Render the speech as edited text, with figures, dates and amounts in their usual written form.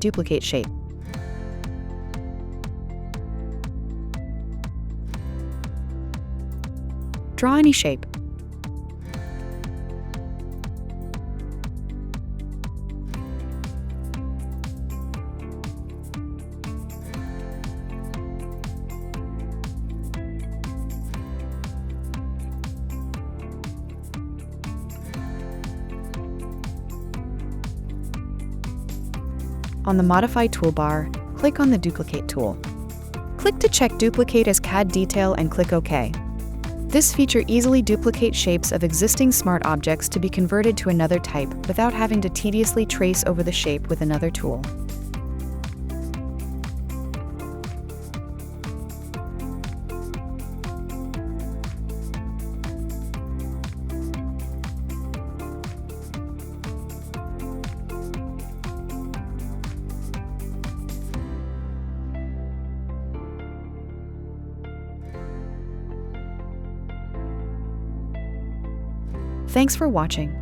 Duplicate shape. Draw any shape. On the Modify toolbar, click on the Duplicate tool. Click to check Duplicate as CAD Detail and click OK. This feature easily duplicates shapes of existing smart objects to be converted to another type without having to tediously trace over the shape with another tool. Thanks for watching.